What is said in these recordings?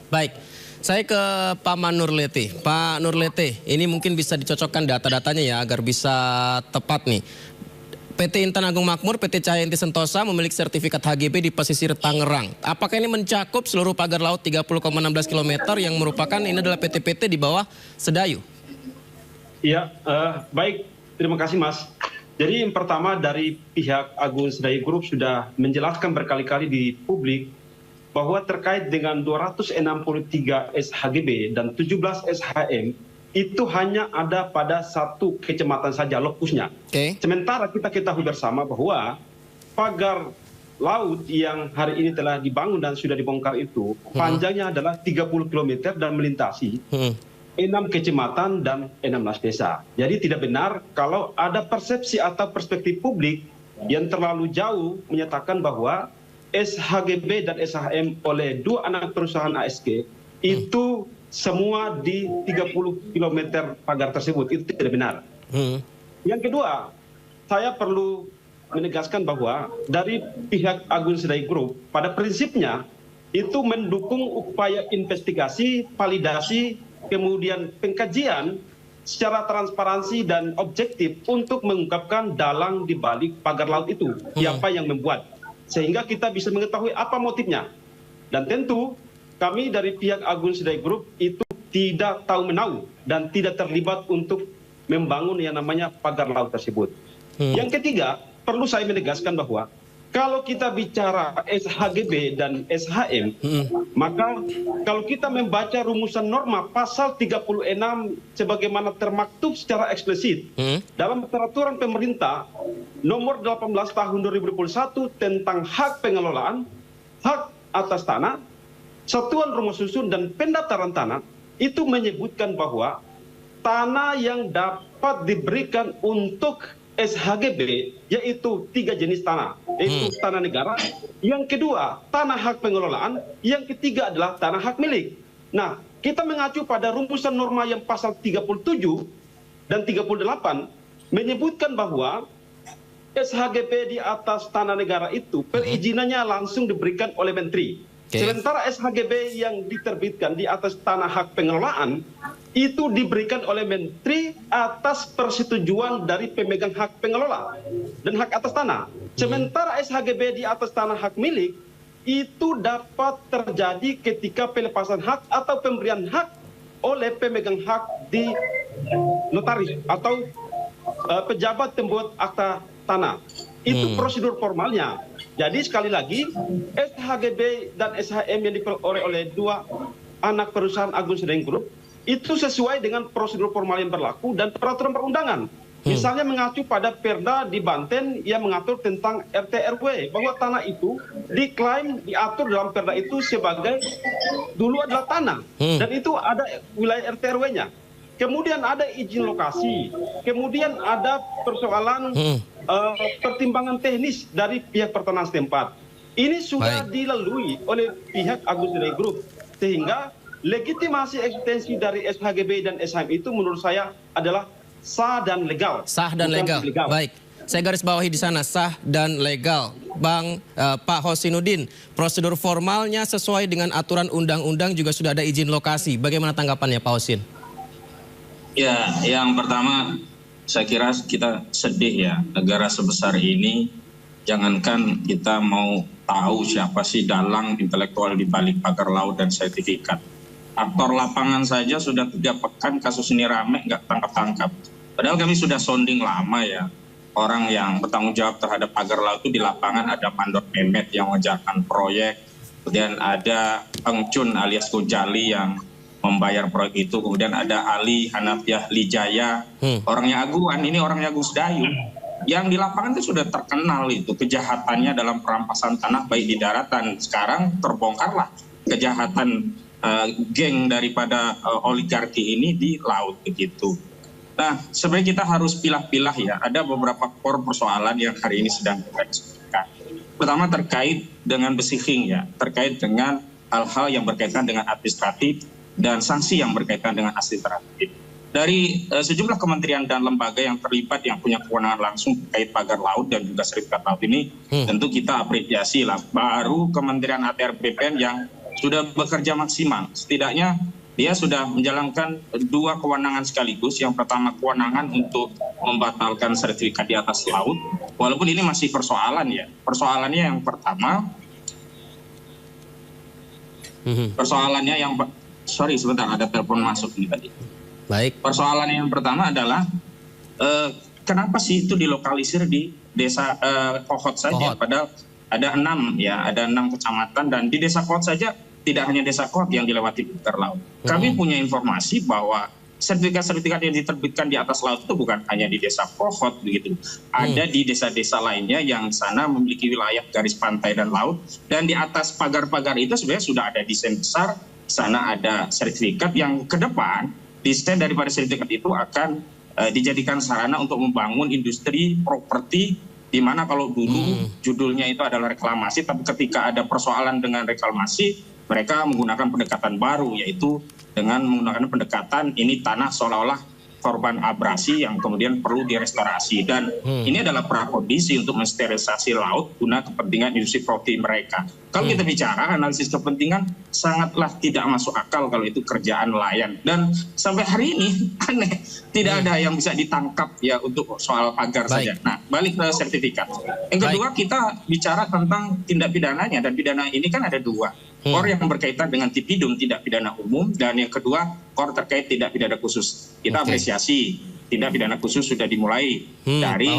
Baik, saya ke Pak Nurlete. Pak Nurlete, ini mungkin bisa dicocokkan data-datanya ya agar bisa tepat nih. PT Intan Agung Makmur, PT Cahaya Inti Sentosa memiliki sertifikat HGB di pesisir Tangerang. Apakah ini mencakup seluruh pagar laut 30,16 km yang merupakan ini adalah PT-PT di bawah Sedayu? Iya, baik. Terima kasih, Mas. Jadi yang pertama dari pihak Agung Sedayu Group sudah menjelaskan berkali-kali di publik bahwa terkait dengan 263 SHGB dan 17 SHM itu hanya ada pada satu kecamatan saja lokusnya. Sementara kita ketahui bersama bahwa pagar laut yang hari ini telah dibangun dan sudah dibongkar itu panjangnya adalah 30 km dan melintasi 6 kecamatan dan 16 desa. Jadi tidak benar kalau ada persepsi atau perspektif publik yang terlalu jauh menyatakan bahwa SHGB dan SHM oleh dua anak perusahaan ASG itu semua di 30 km pagar tersebut. Itu tidak benar. Yang kedua, saya perlu menegaskan bahwa dari pihak Agung Sedayu Group pada prinsipnya itu mendukung upaya investigasi, validasi, kemudian pengkajian secara transparansi dan objektif untuk mengungkapkan dalang di balik pagar laut itu, siapa yang membuat, sehingga kita bisa mengetahui apa motifnya. Dan tentu kami dari pihak Agung Sedayu Group itu tidak tahu menahu dan tidak terlibat untuk membangun yang namanya pagar laut tersebut. Yang ketiga, perlu saya menegaskan bahwa kalau kita bicara SHGB dan SHM, maka kalau kita membaca rumusan norma pasal 36 sebagaimana termaktub secara eksplisit dalam peraturan pemerintah nomor 18 tahun 2021 tentang hak pengelolaan, hak atas tanah, satuan rumah susun dan pendaftaran tanah, itu menyebutkan bahwa tanah yang dapat diberikan untuk SHGB yaitu 3 jenis tanah, yaitu tanah negara, yang kedua tanah hak pengelolaan, yang ketiga adalah tanah hak milik. Nah, kita mengacu pada rumusan norma yang pasal 37 dan 38 menyebutkan bahwa SHGB di atas tanah negara itu perizinannya langsung diberikan oleh Menteri. Sementara SHGB yang diterbitkan di atas tanah hak pengelolaan itu diberikan oleh Menteri atas persetujuan dari pemegang hak pengelola dan hak atas tanah. Sementara SHGB di atas tanah hak milik itu dapat terjadi ketika pelepasan hak atau pemberian hak oleh pemegang hak di notaris atau pejabat pembuat akta tanah. Itu prosedur formalnya. Jadi sekali lagi, SHGB dan SHM yang diperoleh oleh dua anak perusahaan Agung Sedayu Group itu sesuai dengan prosedur formal yang berlaku dan peraturan perundangan. Misalnya mengacu pada Perda di Banten yang mengatur tentang RT/RW, bahwa tanah itu diklaim diatur dalam Perda itu sebagai dulu adalah tanah dan itu ada wilayah RT/RW-nya. Kemudian ada izin lokasi, kemudian ada persoalan pertimbangan teknis dari pihak pertanahan setempat. Ini sudah dilalui oleh pihak Agung Sedayu Group, sehingga legitimasi eksistensi dari SHGB dan SHM itu menurut saya adalah sah dan legal. Sah dan legal. Baik, saya garis bawahi di sana, sah dan legal. Pak Hosinuddin, prosedur formalnya sesuai dengan aturan undang-undang juga sudah ada izin lokasi. Bagaimana tanggapannya Pak Hosin? Ya, yang pertama saya kira kita sedih ya, negara sebesar ini jangankan kita mau tahu siapa sih dalang intelektual di balik pagar laut dan sertifikat. Aktor lapangan saja sudah 3 pekan kasus ini rame nggak tangkap-tangkap. Padahal kami sudah sounding lama ya, orang yang bertanggung jawab terhadap pagar laut itu di lapangan ada Mandor Mehmet yang mengerjakan proyek, kemudian ada Engcun alias Gojali yang membayar proyek itu, kemudian ada Ali Hanafiah Lijaya, orangnya Aguan, ini orangnya Agung Sedayu. Yang di lapangan itu sudah terkenal itu kejahatannya dalam perampasan tanah baik di daratan. Sekarang terbongkarlah kejahatan geng daripada oligarki ini di laut begitu. Nah, sebenarnya kita harus pilah-pilah ya. Ada beberapa core persoalan yang hari ini sedang kita diskusikan. Pertama terkait dengan besiking ya, terkait dengan hal-hal yang berkaitan dengan administratif dan sanksi yang berkaitan dengan administratif. Dari sejumlah kementerian dan lembaga yang terlibat yang punya kewenangan langsung terkait pagar laut dan juga sertifikat laut ini, tentu kita apresiasi lah. Baru Kementerian ATR BPN yang sudah bekerja maksimal. Setidaknya dia sudah menjalankan 2 kewenangan sekaligus. Yang pertama kewenangan untuk membatalkan sertifikat di atas laut, walaupun ini masih persoalan ya. Persoalannya yang pertama, sorry sebentar, ada telepon masuk ini tadi. Baik. Persoalannya yang pertama adalah kenapa sih itu dilokalisir di desa Kohot saja, padahal ada 6 ya, ada 6 kecamatan, dan di desa Kohot saja tidak hanya desa Kohot yang dilewati pinggir laut. Kami punya informasi bahwa sertifikat-sertifikat yang diterbitkan di atas laut itu bukan hanya di desa Kohot begitu. Ada di desa-desa lainnya yang sana memiliki wilayah garis pantai dan laut, dan di atas pagar-pagar itu sebenarnya sudah ada desain besar. Di sana ada sertifikat yang ke depan desain daripada sertifikat itu akan dijadikan sarana untuk membangun industri properti, di mana kalau dulu judulnya itu adalah reklamasi, tapi ketika ada persoalan dengan reklamasi, mereka menggunakan pendekatan baru, yaitu dengan menggunakan pendekatan ini tanah seolah-olah korban abrasi yang kemudian perlu direstorasi. Dan ini adalah prakondisi untuk mensterilisasi laut guna kepentingan industri properti mereka. Kalau kita bicara analisis kepentingan, sangatlah tidak masuk akal kalau itu kerjaan nelayan. Dan sampai hari ini aneh, tidak ada yang bisa ditangkap ya untuk soal pagar saja. Nah, balik ke sertifikat. Yang kedua, kita bicara tentang tindak pidananya, dan pidana ini kan ada 2. KOR yang berkaitan dengan tipidum, tindak pidana umum, dan yang kedua KOR terkait tindak pidana khusus. Kita apresiasi tindak pidana khusus sudah dimulai dari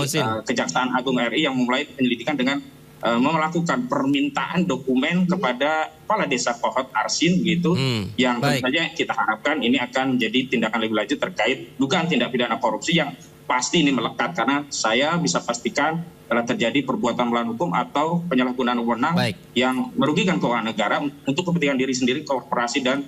Kejaksaan Agung RI yang memulai penyelidikan dengan melakukan permintaan dokumen kepada kepala desa Kohot Arsin gitu, yang tentu saja kita harapkan ini akan menjadi tindakan lebih lanjut terkait dugaan tindak pidana korupsi yang pasti ini melekat, karena saya bisa pastikan telah terjadi perbuatan melawan hukum atau penyalahgunaan wewenang yang merugikan keuangan negara untuk kepentingan diri sendiri, korporasi, dan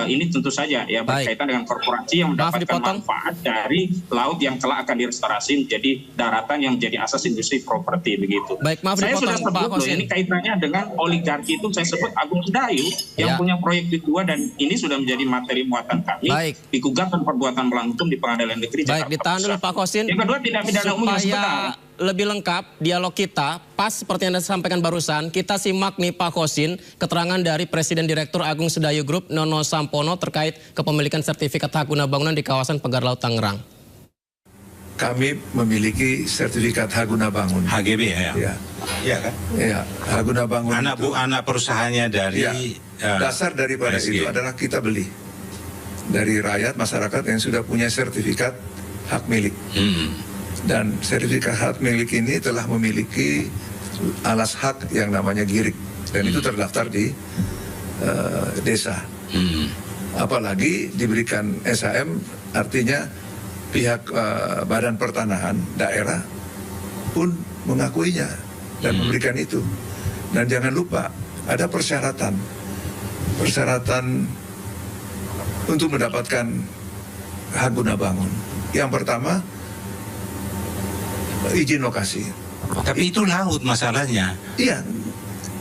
ini tentu saja ya berkaitan dengan korporasi yang mendapatkan manfaat dari laut yang kelak akan direstorasi menjadi daratan yang menjadi asas industri properti begitu. Saya sudah sebut ini kaitannya dengan oligarki, itu saya sebut Agung Sedayu yang punya proyek kedua, dan ini sudah menjadi materi muatan kami digugat perbuatan melawan hukum di Pengadilan Negeri Jakarta. Ditahan dulu Pak Kosin. Yang kedua tindak pidana umum sebentar. Lebih lengkap dialog kita, pas seperti yang Anda sampaikan barusan, kita simak nih Pak Kosin, keterangan dari Presiden Direktur Agung Sedayu Group Nono Sampono terkait kepemilikan sertifikat hak guna bangunan di kawasan Pagar Laut Tangerang. Kami memiliki sertifikat hak guna bangun. HGB ya? Iya kan? Iya, hak guna bangun. Anak perusahaannya dari dasar daripada itu adalah kita beli dari rakyat, masyarakat yang sudah punya sertifikat hak milik. Dan sertifikat hak milik ini telah memiliki alas hak yang namanya girik, dan itu terdaftar di desa. Apalagi diberikan SHM, artinya pihak Badan Pertanahan daerah pun mengakuinya dan memberikan itu. Dan jangan lupa ada persyaratan untuk mendapatkan hak guna bangun. Yang pertama, izin lokasi. Tapi itu laut masalahnya. Iya,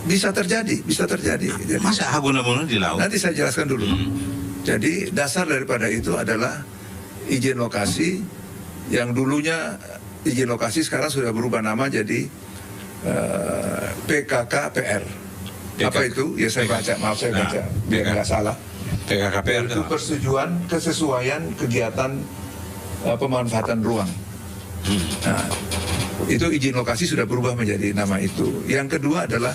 bisa terjadi. Jadi, masa hak guna bangunan di laut? Nanti saya jelaskan dulu. Jadi dasar daripada itu adalah izin lokasi, yang dulunya izin lokasi sekarang sudah berubah nama jadi PKKPR. Apa itu? Ya saya baca, maaf saya baca biar nggak salah. PKKPR itu persetujuan kesesuaian kegiatan pemanfaatan ruang. Nah, itu izin lokasi sudah berubah menjadi nama itu. Yang kedua adalah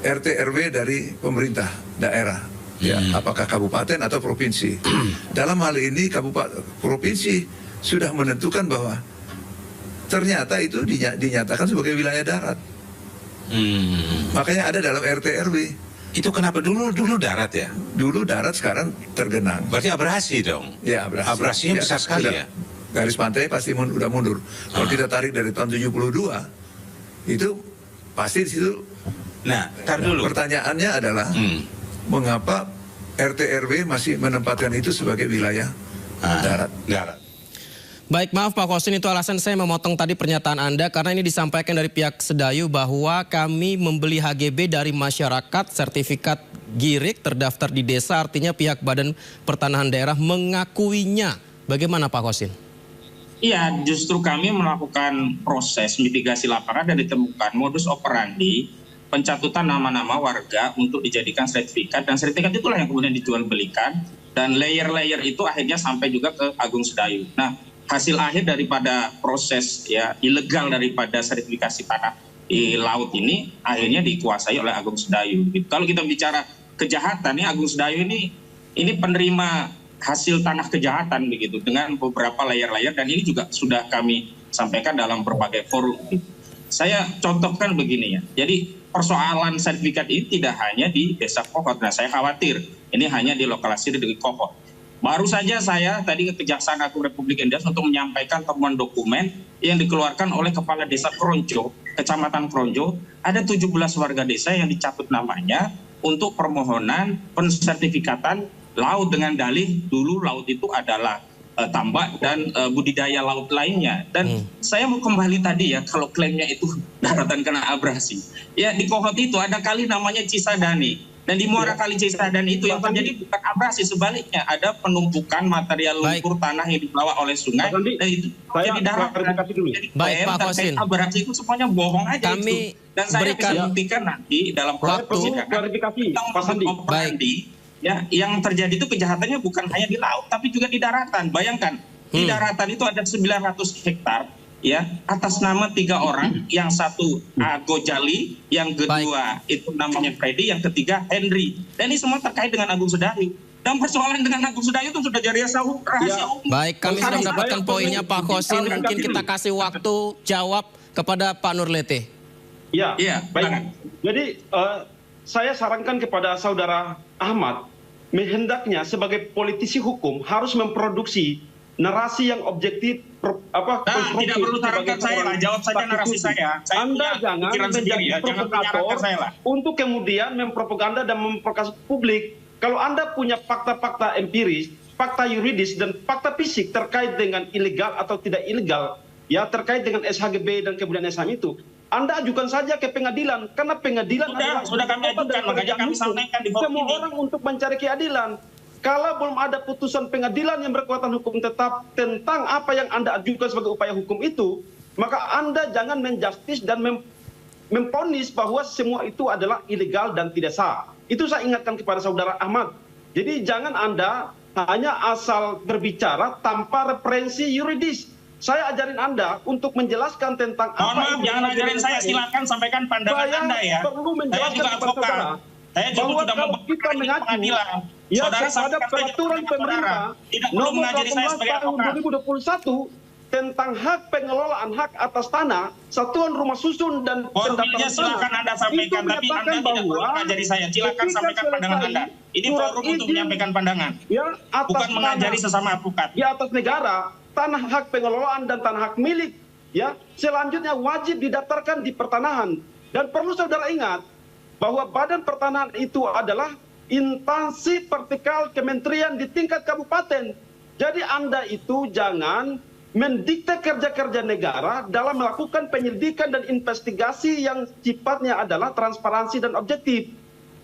RT RW dari pemerintah daerah, ya, apakah kabupaten atau provinsi. Dalam hal ini provinsi sudah menentukan bahwa ternyata itu dinyatakan sebagai wilayah darat. Makanya ada dalam RT RW. Itu kenapa dulu darat ya? Dulu darat, sekarang tergenang. Berarti abrasi dong? Ya, abrasi. Abrasinya ya, besar sekali ya? Garis pantai pasti udah mundur. Kalau kita tarik dari tahun 72, itu pasti di situ. Nah, tar dulu. Pertanyaannya adalah mengapa RT RW masih menempatkan itu sebagai wilayah darat? Baik, maaf Pak Kosin, itu alasan saya memotong tadi pernyataan Anda karena ini disampaikan dari pihak Sedayu bahwa kami membeli HGB dari masyarakat, sertifikat girik terdaftar di desa, artinya pihak Badan Pertanahan Daerah mengakuinya. Bagaimana Pak Kosin? Iya, justru kami melakukan proses mitigasi lapangan dan ditemukan modus operandi pencatutan nama-nama warga untuk dijadikan sertifikat, dan sertifikat itulah yang kemudian dijual belikan, dan layer-layer itu akhirnya sampai juga ke Agung Sedayu. Nah, hasil akhir daripada proses ya ilegal daripada sertifikasi tanah di laut ini akhirnya dikuasai oleh Agung Sedayu. Kalau kita bicara kejahatan, ya Agung Sedayu ini penerima hasil tanah kejahatan begitu, dengan beberapa layer-layer, dan ini juga sudah kami sampaikan dalam berbagai forum. Saya contohkan begini ya. Jadi persoalan sertifikat ini tidak hanya di Desa Kohot. Nah, saya khawatir ini hanya dilokalisir di Kohot. Baru saja saya tadi ke Kejaksaan Agung Republik Indonesia untuk menyampaikan temuan dokumen yang dikeluarkan oleh Kepala Desa Kronjo, Kecamatan Kronjo, ada 17 warga desa yang dicatut namanya untuk permohonan pensertifikatan laut dengan dalih dulu laut itu adalah tambak dan budidaya laut lainnya. Dan saya mau kembali tadi ya, kalau klaimnya itu daratan kena abrasi. Ya di Kohot itu ada kali namanya Cisadane. Dan di Muara Kali Cisadane itu yang terjadi bukan abrasi, sebaliknya ada penumpukan material lumpur tanah yang dibawa oleh sungai, dan itu jadi daratan. Jadi klaim terkait abrasi itu semuanya bohong aja. Kami itu. Dan saya bisa buktikan nanti dalam proses persidangan. Ya, yang terjadi itu kejahatannya bukan hanya di laut, tapi juga di daratan. Bayangkan, di daratan itu ada 900 hektar, ya, atas nama 3 orang, yang satu Gojali, yang kedua itu namanya Freddy, yang ketiga Henry. Dan ini semua terkait dengan Agung Sedayu. Dan persoalan dengan Agung Sedayu itu sudah jadi rahasia umum. Baik, kami sudah mendapatkan poinnya Pak Kosin. Mungkin kita kasih waktu jawab kepada Pak Nurlete. Ya, baik. Jadi saya sarankan kepada saudara Ahmad, hendaknya sebagai politisi hukum harus memproduksi narasi yang objektif. Tidak perlu sarankan saya lah, jawab saja narasi saya. Anda jangan menjadi provokator untuk kemudian mempropaganda dan memprovokasi publik. Kalau Anda punya fakta-fakta empiris, fakta yuridis, dan fakta fisik terkait dengan ilegal atau tidak ilegal, ya terkait dengan SHGB dan kemudian SHM itu, Anda ajukan saja ke pengadilan, karena pengadilan sudah kami ajukan, makanya kami sampaikan di forum ini. Semua orang untuk mencari keadilan. Kalau belum ada putusan pengadilan yang berkekuatan hukum tetap tentang apa yang Anda ajukan sebagai upaya hukum itu, maka Anda jangan menjustis dan memponis bahwa semua itu adalah ilegal dan tidak sah. Itu saya ingatkan kepada saudara Ahmad. Jadi jangan Anda hanya asal berbicara tanpa referensi yuridis. Saya ajarin Anda untuk menjelaskan tentang apa. Jangan ajarin saya, silakan sampaikan pandangan Anda ya. Saya juga advokat. Saya juga sudah membuktikan di pengadilan. Saudara pada peraturan pemerintah nomor 18 tahun 2021 tentang hak pengelolaan hak atas tanah, satuan rumah susun dan pendaftaran silakan Anda sampaikan, tapi Anda tidak perlu mengajari saya. Silakan sampaikan pandangan Anda. Ini forum untuk menyampaikan pandangan, bukan mengajari sesama advokat. Di atas negara, tanah hak pengelolaan dan tanah hak milik, ya selanjutnya wajib didaftarkan di pertanahan. Dan perlu saudara ingat bahwa Badan Pertanahan itu adalah instansi vertikal kementerian di tingkat kabupaten. Jadi Anda itu jangan mendikte kerja-kerja negara dalam melakukan penyelidikan dan investigasi yang sifatnya adalah transparansi dan objektif.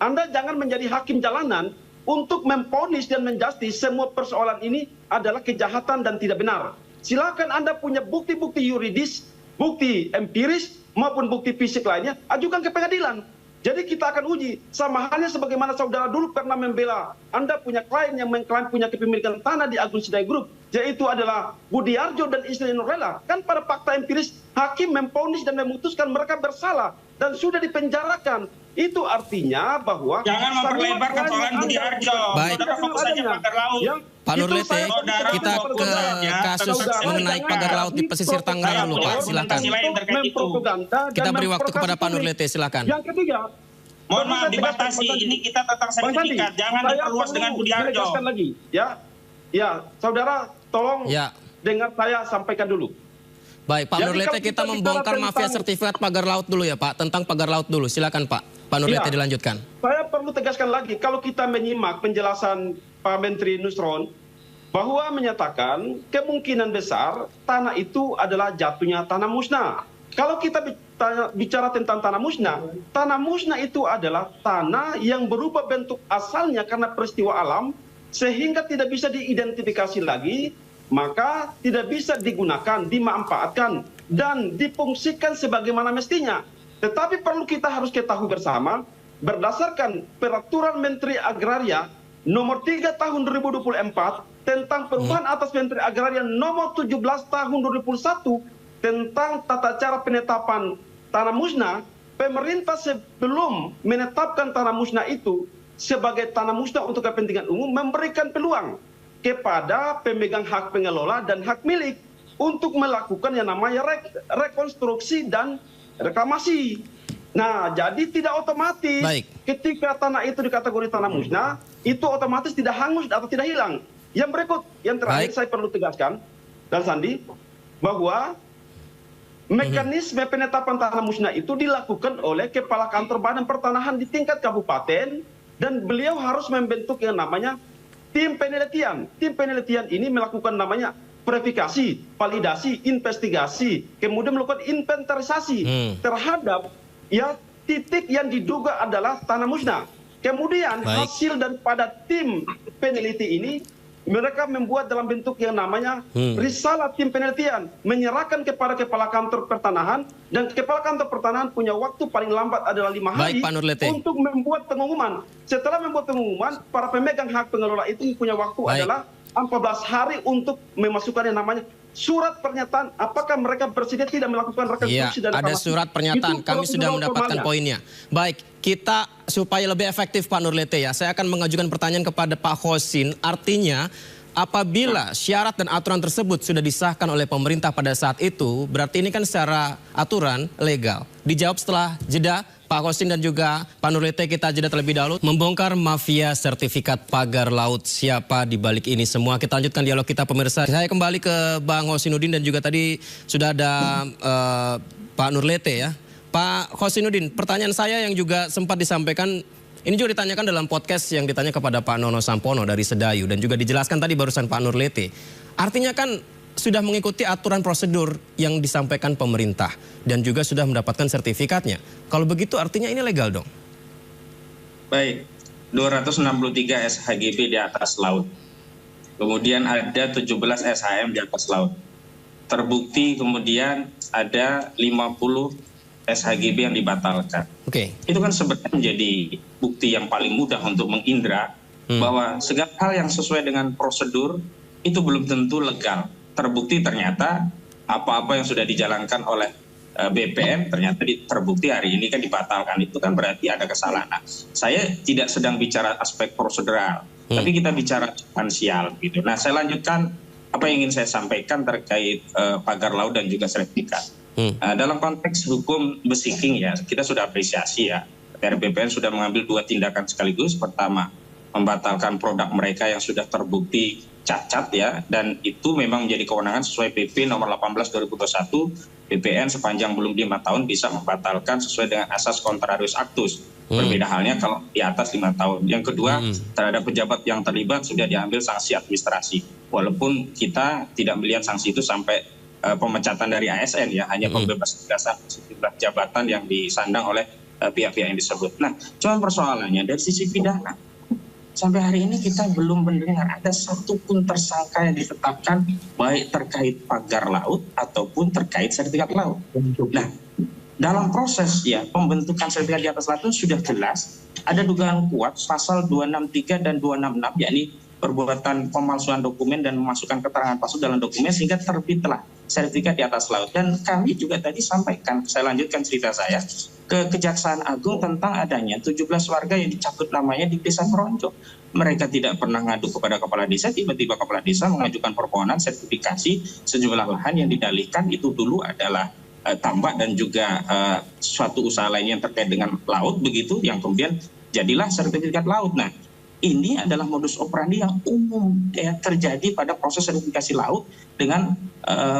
Anda jangan menjadi hakim jalanan untuk memponis dan menjustis semua persoalan ini adalah kejahatan dan tidak benar. Silakan Anda punya bukti-bukti yuridis, bukti empiris maupun bukti fisik lainnya, ajukan ke pengadilan. Jadi kita akan uji, sama halnya sebagaimana saudara dulu pernah membela. Anda punya klien yang mengklaim punya kepemilikan tanah di Agung Sedayu Group, yaitu adalah Budiarjo dan istri Nurlela. Kan pada fakta empiris, hakim memponis dan memutuskan mereka bersalah dan sudah dipenjarakan. Itu artinya bahwa jangan memperlebar persoalan Budiarjo. Baik. Saudara fokus saja pagar laut. Pak Nurlete, kita ke kasus mengenai pagar laut di pesisir Tangerang dulu, Pak. Silakan. Kita beri waktu kepada Pak Nurlete, silakan. Yang ketiga, mohon maaf dibatasi. Ini kita tentang sertifikat. Jangan diperluas dengan Budiarjo. Lagi, ya, saudara, tolong dengar saya sampaikan dulu. Baik, Pak Nurlete, kita membongkar mafia sertifikat pagar laut dulu ya, Pak. Tentang pagar laut dulu, silakan Pak. Pak Nurlete dilanjutkan. Saya perlu tegaskan lagi, kalau kita menyimak penjelasan Pak Menteri Nusron, bahwa menyatakan kemungkinan besar tanah itu adalah jatuhnya tanah musnah. Kalau kita bicara tentang tanah musnah itu adalah tanah yang berubah bentuk asalnya karena peristiwa alam, sehingga tidak bisa diidentifikasi lagi, maka tidak bisa digunakan, dimanfaatkan, dan difungsikan sebagaimana mestinya. Tetapi perlu kita harus ketahui bersama, berdasarkan Peraturan Menteri Agraria nomor 3 tahun 2024 tentang perubahan atas Menteri Agraria nomor 17 tahun 2021 tentang tata cara penetapan tanah musnah, pemerintah sebelum menetapkan tanah musnah itu sebagai tanah musnah untuk kepentingan umum memberikan peluang kepada pemegang hak pengelola dan hak milik untuk melakukan yang namanya rekonstruksi dan reklamasi. Nah, jadi tidak otomatis ketika tanah itu dikategori tanah musnah, itu otomatis tidak hangus atau tidak hilang. Yang berikut, yang terakhir saya perlu tegaskan, dan Sandi, bahwa mekanisme penetapan tanah musnah itu dilakukan oleh Kepala Kantor Badan Pertanahan di tingkat kabupaten, dan beliau harus membentuk yang namanya tim penelitian. Tim penelitian ini melakukan namanya verifikasi, validasi, investigasi, kemudian melakukan inventarisasi terhadap ya titik yang diduga adalah tanah musnah. Kemudian hasil daripada tim peneliti ini mereka membuat dalam bentuk yang namanya risalah tim penelitian, menyerahkan kepada Kepala Kantor Pertanahan, dan Kepala Kantor Pertanahan punya waktu paling lambat adalah 5 hari untuk membuat pengumuman. Setelah membuat pengumuman, para pemegang hak pengelola itu punya waktu adalah 14 hari untuk memasukkan yang namanya surat pernyataan apakah mereka bersedia tidak melakukan rekonstruksi dan ada surat pernyataan. Kami sudah mendapatkan poinnya. Baik, kita supaya lebih efektif Pak Nurlete ya, saya akan mengajukan pertanyaan kepada Pak Khosin. Artinya apabila syarat dan aturan tersebut sudah disahkan oleh pemerintah pada saat itu, berarti ini kan secara aturan legal. Dijawab setelah jeda. Pak Khosin dan juga Pak Nurlete, kita jeda terlebih dahulu. Membongkar mafia sertifikat pagar laut, siapa di balik ini semua? Kita lanjutkan dialog kita pemirsa. Saya kembali ke Bang Khosinuddin dan juga tadi sudah ada Pak Nurlete ya. Pak Khosinuddin, pertanyaan saya yang juga sempat disampaikan, ini juga ditanyakan dalam podcast yang ditanya kepada Pak Nono Sampono dari Sedayu, dan juga dijelaskan tadi barusan Pak Nurlete. Artinya kan sudah mengikuti aturan prosedur yang disampaikan pemerintah dan juga sudah mendapatkan sertifikatnya. Kalau begitu artinya ini legal dong? Baik, 263 SHGB di atas laut. Kemudian ada 17 SHM di atas laut. Terbukti kemudian ada 50 SHGB yang dibatalkan. Itu kan sebenarnya menjadi bukti yang paling mudah untuk mengindra bahwa segala hal yang sesuai dengan prosedur itu belum tentu legal. Terbukti ternyata apa-apa yang sudah dijalankan oleh BPN ternyata terbukti hari ini kan dibatalkan, itu kan berarti ada kesalahan. Nah, saya tidak sedang bicara aspek prosedural, tapi kita bicara substansial gitu. Nah, saya lanjutkan apa yang ingin saya sampaikan terkait pagar laut dan juga sertifikat. Dalam konteks hukum besiking ya, kita sudah apresiasi ya, dari BPN sudah mengambil 2 tindakan sekaligus. Pertama, membatalkan produk mereka yang sudah terbukti cacat ya, dan itu memang menjadi kewenangan sesuai PP nomor 18 2021. BPN sepanjang belum 5 tahun bisa membatalkan sesuai dengan asas contrarius actus. Berbeda halnya kalau di atas 5 tahun. Yang kedua, terhadap pejabat yang terlibat sudah diambil sanksi administrasi. Walaupun kita tidak melihat sanksi itu sampai pemecatan dari ASN ya, hanya pembebasan tugasan sejumlah jabatan yang disandang oleh pihak-pihak yang disebut. Nah, cuma persoalannya dari sisi pidana, sampai hari ini kita belum mendengar ada satupun tersangka yang ditetapkan baik terkait pagar laut ataupun terkait sertifikat laut. Nah, dalam proses ya pembentukan sertifikat di atas laut itu sudah jelas ada dugaan kuat pasal 263 dan 266, yakni perbuatan pemalsuan dokumen dan memasukkan keterangan palsu dalam dokumen sehingga terbitlah sertifikat di atas laut. Dan kami juga tadi sampaikan, saya lanjutkan cerita saya, ke Kejaksaan Agung tentang adanya 17 warga yang dicabut namanya di Desa Meronjo. Mereka tidak pernah ngadu kepada kepala desa, tiba-tiba kepala desa mengajukan permohonan sertifikasi sejumlah lahan yang didalihkan itu dulu adalah tambak dan juga suatu usaha lain yang terkait dengan laut begitu, yang kemudian jadilah sertifikat laut. Nah, ini adalah modus operandi yang umum ya, terjadi pada proses sertifikasi laut dengan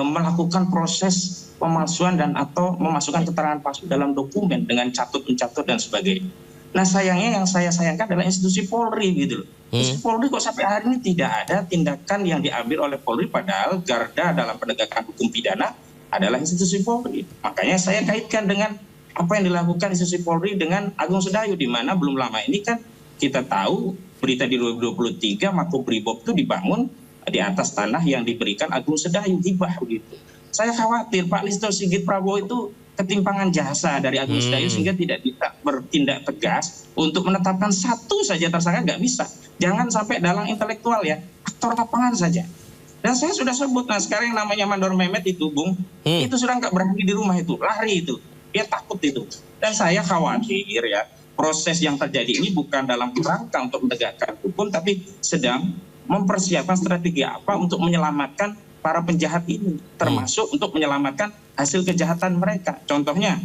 melakukan proses pemalsuan dan atau memasukkan keterangan palsu dalam dokumen dengan catut-mencatut dan sebagainya. Nah, sayangnya yang saya sayangkan adalah institusi Polri gitu loh. Institusi Polri kok sampai hari ini tidak ada tindakan yang diambil oleh Polri, padahal garda dalam penegakan hukum pidana adalah institusi Polri. Makanya saya kaitkan dengan apa yang dilakukan institusi Polri dengan Agung Sedayu, di mana belum lama ini kan kita tahu berita di 2023 Makobrimob itu dibangun di atas tanah yang diberikan Agung Sedayu hibah begitu. Saya khawatir Pak Listio Sigit Prabowo itu ketimpangan jasa dari Agung Sedayu sehingga tidak bisa bertindak tegas untuk menetapkan satu saja tersangka, nggak bisa. Jangan sampai dalang intelektual ya, aktor lapangan saja. Dan saya sudah sebut, nah sekarang yang namanya Mandor Mehmet itu, Bung, itu sudah nggak berani di rumah itu, lari itu, dia takut itu. Dan saya khawatir ya, proses yang terjadi ini bukan dalam rangka untuk menegakkan hukum, tapi sedang mempersiapkan strategi apa untuk menyelamatkan para penjahat ini, termasuk untuk menyelamatkan hasil kejahatan mereka. Contohnya,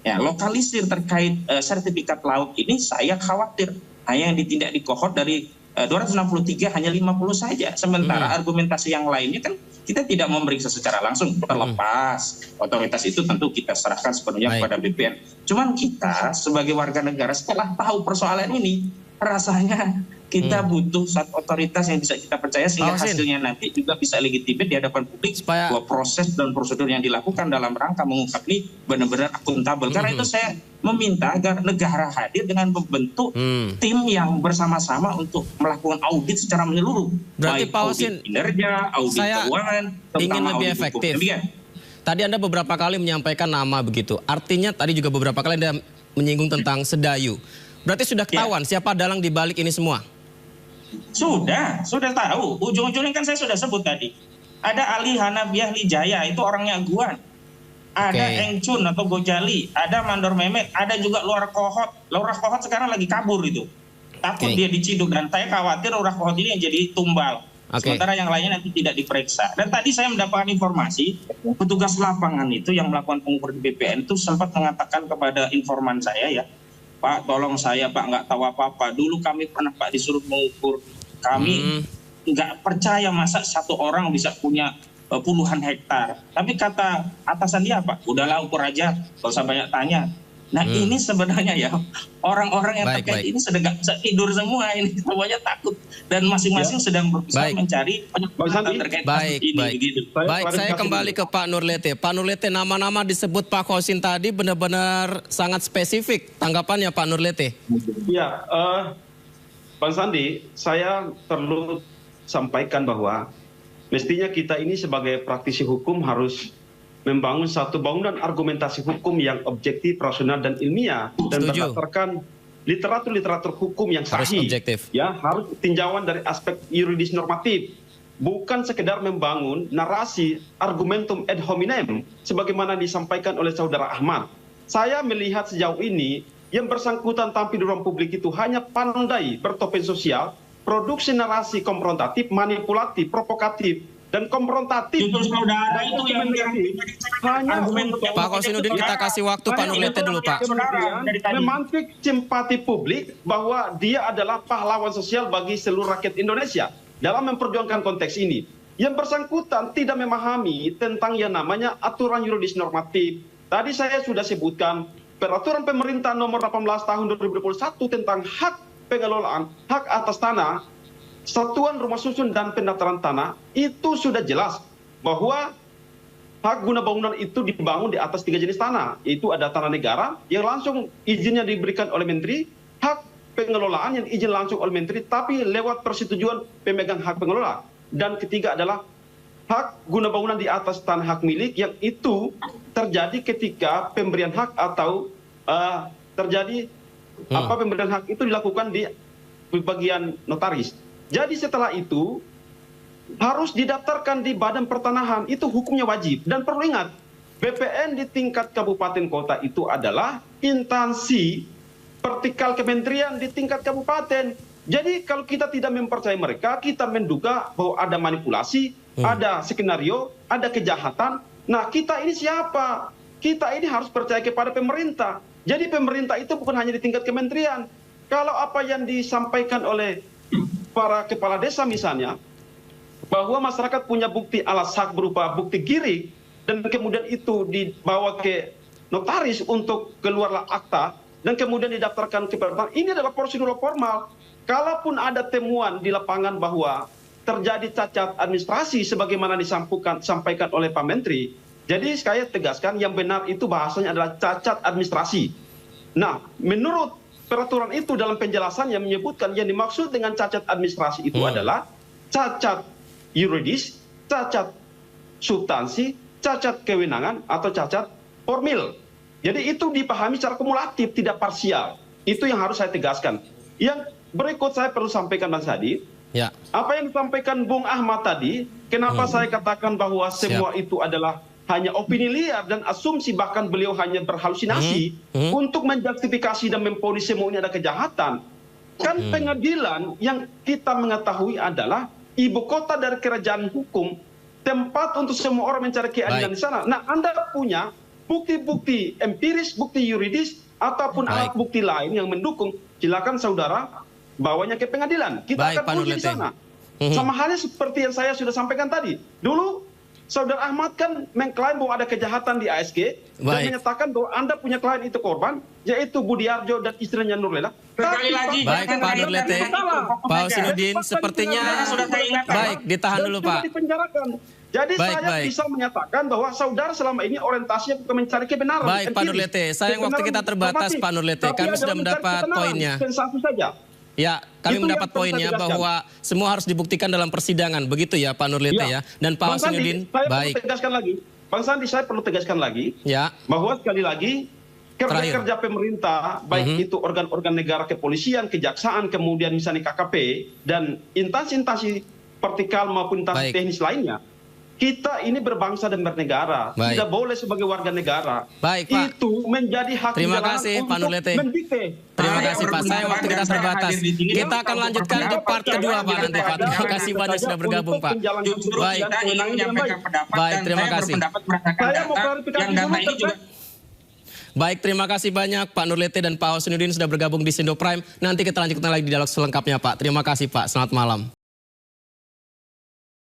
ya lokalisir terkait sertifikat laut ini saya khawatir hanya yang ditindak di kohort dari 263 hanya 50 saja. Sementara argumentasi yang lainnya kan kita tidak memeriksa secara langsung, terlepas otoritas itu tentu kita serahkan sepenuhnya kepada BPN. Cuman kita sebagai warga negara setelah tahu persoalan ini, rasanya kita butuh satu otoritas yang bisa kita percaya sehingga hasilnya nanti juga bisa legitimate di hadapan publik bahwa proses dan prosedur yang dilakukan dalam rangka mengungkap ini benar-benar akuntabel. Karena itu saya meminta agar negara hadir dengan membentuk tim yang bersama-sama untuk melakukan audit secara menyeluruh. Berarti baik Pak audit Husin, kinerja, audit keuangan, ingin lebih efektif. Tadi Anda beberapa kali menyampaikan nama begitu. Artinya tadi juga beberapa kali Anda menyinggung tentang Sedayu. Berarti sudah ketahuan siapa dalang di balik ini semua? Sudah tahu. Ujung-ujungnya kan saya sudah sebut tadi. Ada Ali Hanafiah Lijaya, itu orangnya Aguan. Ada Engcun atau Gojali, ada Mandor Mehmet, ada juga Lurah Kohot. Lurah Kohot sekarang lagi kabur itu. Takut dia diciduk dan saya khawatir Lurah Kohot ini yang jadi tumbal. Sementara yang lainnya nanti tidak diperiksa. Dan tadi saya mendapatkan informasi, petugas lapangan itu yang melakukan pengukur di BPN itu sempat mengatakan kepada informan saya ya, Pak, tolong saya Pak, nggak tahu apa-apa. Dulu kami pernah Pak disuruh mengukur. Kami nggak percaya masa satu orang bisa punya puluhan hektar. Tapi kata atasan dia Pak, udahlah ukur aja, nggak usah banyak tanya. Nah ini sebenarnya ya, orang-orang yang terkait ini sedang nggak bisa tidur semua. Ini semuanya takut. Dan masing-masing sedang berusaha mencari penyebab terkait kasus ini. Baik, saya kembali ke Pak Nurlete. Pak Nurlete, nama-nama disebut Pak Husin tadi benar-benar sangat spesifik. Tanggapannya Pak Nurlete? Ya, Bang Sandi, saya perlu sampaikan bahwa mestinya kita ini sebagai praktisi hukum harus membangun satu bangunan argumentasi hukum yang objektif, rasional, dan ilmiah. Dan berdasarkan literatur hukum yang sahih. Ya, harus tinjauan dari aspek yuridis normatif. Bukan sekedar membangun narasi argumentum ad hominem sebagaimana disampaikan oleh saudara Ahmad. Saya melihat sejauh ini yang bersangkutan tampil di ruang publik itu hanya pandai bertopeng sosial, produksi narasi konfrontatif, manipulatif, provokatif, dan konfrontatif. Itu saudara itu yang hanya Pak Kosinudin, kita kasih waktu Pak Nurlete dulu Pak. Memantik simpati publik bahwa dia adalah pahlawan sosial bagi seluruh rakyat Indonesia dalam memperjuangkan konteks ini. Yang bersangkutan tidak memahami tentang yang namanya aturan yuridis normatif. Tadi saya sudah sebutkan peraturan pemerintah nomor 18 tahun 2021 tentang hak pengelolaan, hak atas tanah, satuan rumah susun dan pendaftaran tanah, itu sudah jelas bahwa hak guna bangunan itu dibangun di atas 3 jenis tanah. Yaitu ada tanah negara yang langsung izinnya diberikan oleh menteri, hak pengelolaan yang izin langsung oleh menteri tapi lewat persetujuan pemegang hak pengelola. Dan ketiga adalah hak guna bangunan di atas tanah hak milik yang itu terjadi ketika pemberian hak atau terjadi pemberian hak itu dilakukan di bagian notaris. Jadi setelah itu harus didaftarkan di Badan Pertanahan, itu hukumnya wajib. Dan perlu ingat, BPN di tingkat kabupaten kota itu adalah instansi vertikal kementerian di tingkat kabupaten. Jadi kalau kita tidak mempercayai mereka, kita menduga bahwa ada manipulasi, ada skenario, ada kejahatan. Nah kita ini siapa? Kita ini harus percaya kepada pemerintah. Jadi pemerintah itu bukan hanya di tingkat kementerian. Kalau apa yang disampaikan oleh para kepala desa misalnya, bahwa masyarakat punya bukti alas hak berupa bukti giring, dan kemudian itu dibawa ke notaris untuk keluarlah akta, dan kemudian didaftarkan ke pertanahan, ini adalah prosedur formal. Kalaupun ada temuan di lapangan bahwa terjadi cacat administrasi sebagaimana disampaikan oleh Pak Menteri, jadi saya tegaskan yang benar itu bahasanya adalah cacat administrasi. Nah, menurut peraturan itu dalam penjelasan yang menyebutkan yang dimaksud dengan cacat administrasi itu adalah cacat yuridis, cacat substansi, cacat kewenangan, atau cacat formil. Jadi itu dipahami secara kumulatif, tidak parsial. Itu yang harus saya tegaskan. Yang berikut saya perlu sampaikan Mas Hadi, Ya. apa yang disampaikan Bung Ahmad tadi, kenapa saya katakan bahwa semua itu adalah hanya opini liar dan asumsi, bahkan beliau hanya berhalusinasi untuk menjustifikasi dan memponis semua ini ada kejahatan. Kan pengadilan yang kita mengetahui adalah ibu kota dari kerajaan hukum, tempat untuk semua orang mencari keadilan di sana. Nah, Anda punya bukti-bukti empiris, bukti yuridis, ataupun alat bukti lain yang mendukung, silakan saudara bawanya ke pengadilan. Kita akan uji di sana. Sama halnya seperti yang saya sudah sampaikan tadi. Dulu Saudara Ahmad kan mengklaim bahwa ada kejahatan di ASG dan menyatakan bahwa Anda punya klien itu korban, yaitu Budiarjo dan istrinya Nurlela. Sekali lagi, baik Pak Nurlete, Pak Husnudin, sepertinya baik ditahan dulu Pak. Jadi saya bisa menyatakan bahwa saudara selama ini orientasinya bukan mencari kebenaran. Baik Pak Nurlete, sayang waktu kita terbatas Pak Nurlete, kami sudah mendapat poinnya. Sensasi saja. Ya, kami mendapat poinnya bahwa semua harus dibuktikan dalam persidangan, begitu ya Pak Nurlete ya. Dan Pak Husnudin, baik. Bang Sandi, saya perlu tegaskan lagi ya, bahwa sekali lagi kerja-kerja pemerintah, baik itu organ-organ negara, kepolisian, kejaksaan, kemudian misalnya KKP, dan instansi-instansi vertikal maupun instansi teknis lainnya, kita ini berbangsa dan bernegara, tidak boleh sebagai warga negara. Baik Pak. Itu menjadi hak terima kasih Pak Nurlete. Terima kasih Pak, saya waktu kita terbatas. Kita akan lanjutkan di part kedua Pak nanti Pak. Terima kasih banyak sudah bergabung Pak. Baik. Baik, terima kasih. Baik, terima kasih banyak Pak Nurlete dan Pak Husnudin sudah bergabung di Sindo Prime. Nanti kita lanjutkan lagi di dialog selengkapnya Pak. Terima kasih Pak, selamat malam.